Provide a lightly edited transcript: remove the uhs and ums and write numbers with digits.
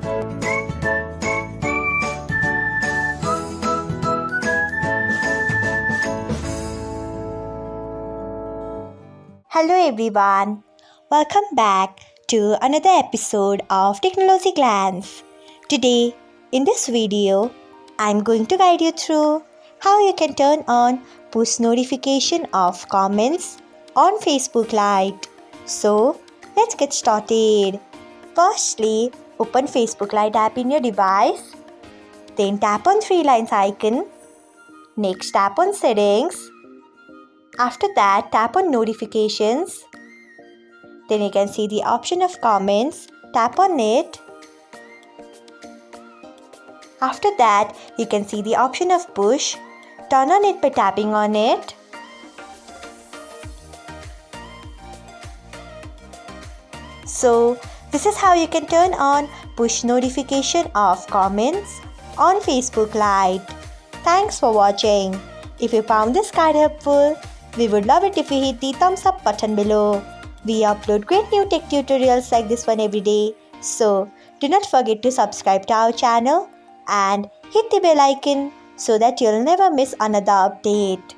Hello everyone, welcome back to another episode of Technologyglance. Today, in this video, I'm going to guide you through how you can turn on push notification of comments on Facebook Lite. So, let's get started. Firstly, open Facebook Lite app in your device. Then tap on three lines icon. Next, tap on settings. After that, tap on notifications. Then you can see the option of comments. Tap on it. After that, you can see the option of push. Turn on it by tapping on it. So, this is how you can turn on push notification of comments on Facebook Lite. Thanks for watching. If you found this guide helpful, we would love it if you hit the thumbs up button below. We upload great new tech tutorials like this one every day. So, do not forget to subscribe to our channel and hit the bell icon so that you'll never miss another update.